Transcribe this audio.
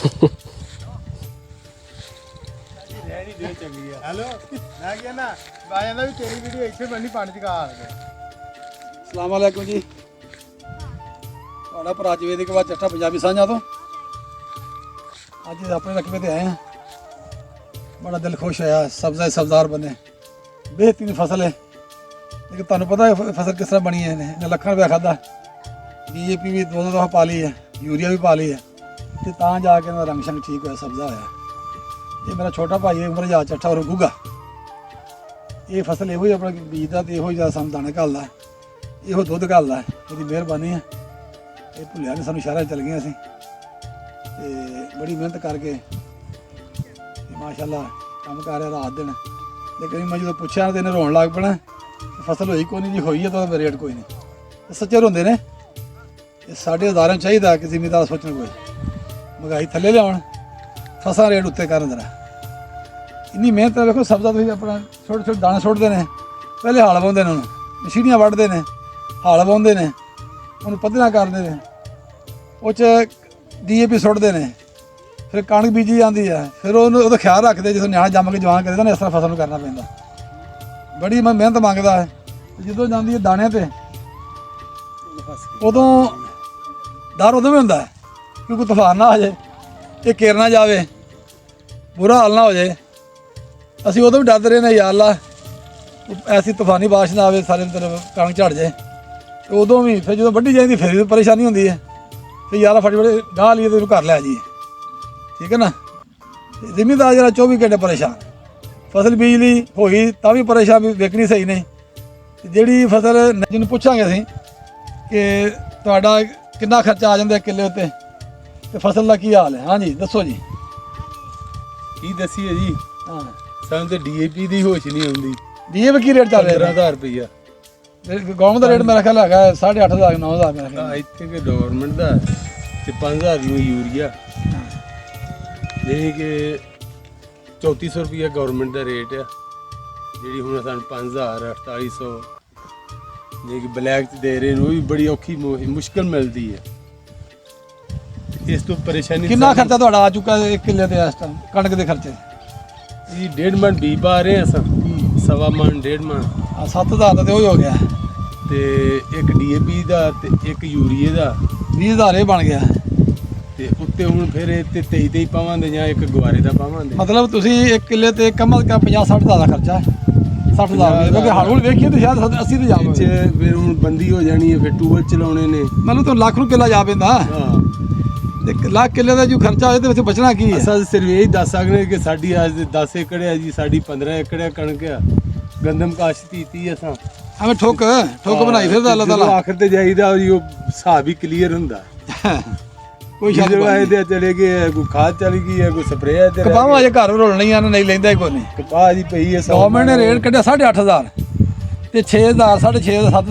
Hello मैं क्या ना बाया ना भी तेरी वीडियो इतने बननी पानी च आ गए। अस्सलाम वालेकुम जी, ਤੁਹਾਡਾ ਭਰਾ ਜਵੇਦ ਕੇ ਬਾਅਦ ਚੱਠਾ ਪੰਜਾਬੀ ਸਾਂਝਾ ਤੋਂ ਅੱਜ ਆਪਣੇ ਰਕਬੇ ਤੇ ਆਏ हैं। बड़ा दिल खुश होया, सब्जा सब्ज़ार बने, बेहतरीन फसल है। लेकिन तुहानू पता है फसल किस तरह बनी है, इन्हें लखा रुपया खादा, DAP भी दोनों दफा पा ली है, यूरिया भी पा ली है, तो तां जाके रंग शंग ठीक होया, सब्जा होया। ये मेरा छोटा भाई है उमर जा चट्ठा और गुगा, ये फसल यो अपना बीजदा तो यो सानू दाने घलदा, यो दुध घलदा, इसकी मेहरबानी है। ये भुलिया नहीं, सानू शहर चल गए असीं ते बड़ी मेहनत करके माशाअल्लाह काम कर रहा रात दिन। लेकिन मैं जो पूछा तो इन्हें रोन लग पैना, फसल हुई कोई नहीं जी, हुई है तो रेट कोई नहीं। तो सच्चे रोंदे ने, ये साढ़े हज़ारों चाहिए कि जिमीदार सोचना कोई महंगाई थले लिया फसल रेट उत्ते कर जरा इन्नी मेहनत देखो। सब्जा तुम अपना छोटे छोटे दाने सुट्टते हैं, पहले हाल बाउंदे ने, मशीनियां वड्डदे ने, हाल बाउंदे ने, उन्होंने पद्धरा करते हैं, उस DAP सुट्टते हैं, फिर कणक बीजी जाती है, फिर वो ख्याल रखते जो न्याण जम के जवान करते ना, इस तरह फसल करना पैंदा, बड़ी मेहनत मंगता है। जो जाती है दाने पर उदों डर उदों भी होंदा है कि कोई तूफान ना आ जाए, ये केर ना जाए, बुरा हाल ना हो जाए। असीं उदों भी डरते रहे ना, या अल्लाह ऐसी तूफानी बारिश ना आए, सारे कणक झड़ जाए। तो उदों भी फिर जो वड्डी जाती फिर परेशानी होंदी है, फिर यार फटाफट गाह लीए तो घर लै जाइए, ठीक है ना। जिमीदार जरा 24 घंटे परेशान, फसल बीज ली होई तां भी परेशान, भी वेचनी सही नहीं। जिहड़ी फसल जिन्होंने पूछांगे असीं कि तुहाडा कितना खर्चा आ जाता किले उत्ते ते फसल का की हाल है। हाँ जी दसो जी। की दसीए जी, हाँ सानूं ते DAP दी होश नहीं आउंदी। DAP की रेट चल रहा 15,000 रुपया गवर्नमेंट का रेट मेरा ख्याल है 8,500 9,000 मेरा ख्याल। ਇੱਥੇ ਕਿ ਗਵਰਨਮੈਂਟ ਦਾ ਤੇ 5,000 ਨੂੰ ਯੂਰੀਆ, ਜਿਹੜੀ ਕਿ 3400 ਰੁਪਇਆ ਗਵਰਨਮੈਂਟ ਦਾ ਰੇਟ ਆ, ਜਿਹੜੀ ਹੁਣ ਸਾਨੂੰ 5,000 4800 ਜਿਹੜੀ ਕਿ ਬਲੈਕ 'ਚ ਦੇ ਰਹੇ ਨੇ, ਉਹ ਵੀ ਬੜੀ ਔਖੀ ਮੁਸ਼ਕਲ ਮਿਲਦੀ ਹੈ। ਇਸ ਤੋਂ ਪਰੇਸ਼ਾਨੀ ਕਿੰਨਾ ਖਰਚਾ ਤੁਹਾਡਾ ਆ ਚੁੱਕਾ ਇੱਕ ਕਿੱਲੇ ਤੇ ਇਸ ਟਾਈਮ ਕਣਕ ਦੇ ਖਰਚੇ? ਜੀ 1.5 ਮਣ ਬੀ ਪਾ ਰਹੇ ਹਾਂ ਅਸਾਂ, 1.25 ਮਣ 1.5 ਮਣ 7,000 ਦਾ ਤੇ ਉਹ ਹੀ ਹੋ ਗਿਆ, ਤੇ ਇੱਕ DAP ਦਾ ਤੇ ਇੱਕ ਯੂਰੀਏ ਦਾ 20,000 ਇਹ ਬਣ ਗਿਆ। ਤੇ ਉੱਤੇ ਹੁਣ ਫਿਰ ਇਹ ਤੇ 23 ਪਾਵਾਂਗੇ ਜਾਂ ਇੱਕ ਗੁਆਰੇ ਦਾ ਪਾਵਾਂਗੇ। ਮਤਲਬ ਤੁਸੀਂ ਇੱਕ ਕਿੱਲੇ ਤੇ ਕਮ ਅਜ਼ ਕਮ 50-60 ਦਾ ਖਰਚਾ ਹੈ, 60,000 ਕਿਉਂਕਿ ਹੜ ਹੁੜ ਵੇਖੀਏ ਤਾਂ ਸ਼ਾਇਦ 80 ਤੇ ਜਾਵੇ, ਫਿਰ ਹੁਣ ਬੰਦੀ ਹੋ ਜਾਣੀ ਹੈ, ਫਿਰ ਟੂਬਲ ਚਲਾਉਣੇ ਨੇ, ਮਤਲਬ ਤਾਂ ਲੱਖ ਨੂੰ ਕਿੱਲਾ ਜਾ ਪੈਂਦਾ। ਹਾਂ। ਤੇ ਲੱਖ ਕਿੱਲੇ ਦਾ ਜੋ ਖਰਚਾ ਹੋਏ ਤੇ ਵਿੱਚ ਬਚਣਾ ਕੀ ਹੈ? ਅਸਾਂ ਸਿਰਫ ਇਹ ਦੱਸ ਸਕਦੇ ਕਿ ਸਾਡੀ ਅੱਜ 10 ਏਕੜ ਹੈ ਜੀ, ਸਾਡੀ 15 ਏਕੜ ਹੈ ਕਣਕ ਆ, ਗੰਦਮ ਕਾਸ਼ਤ ਕੀਤੀ ਅਸਾਂ ਐਵੇਂ ਠੋਕ ਬਣਾਈ ਫਿਰਦਾ ਅੱਲਾਹ ਜਦੋਂ ਤਾਲਾ। ਆਖਰ ਤੇ ਜਾਈਦਾ ਉਹ ਹਿਸਾਬ ਹੀ ਕਲੀਅਰ ਹੁੰਦਾ। ਕੋਈ ਸ਼ੱਕ ਜਦੋਂ ਆਏ ਨਹੀਂ। ਤੇ ਚਲੇ ਗਏ, ਕੋਈ ਖਾਦ ਚਲੀ ਗਈ ਹੈ, ਕੋਈ ਸਪਰੇਅ ਤੇ ਕਪਾਹ ਅਜੇ ਘਰ ਰੋਲਣੀ ਆ, ਨਹੀਂ ਲੈਂਦਾ ਕੋਈ ਨਹੀਂ। ਕਪਾਹ ਜੀ ਪਈ ਹੈ। ਗਵਰਨਮੈਂਟ ਨੇ ਰੇਟ ਕੱਢਿਆ 8,500 ਤੇ 6,000 6,500 7,000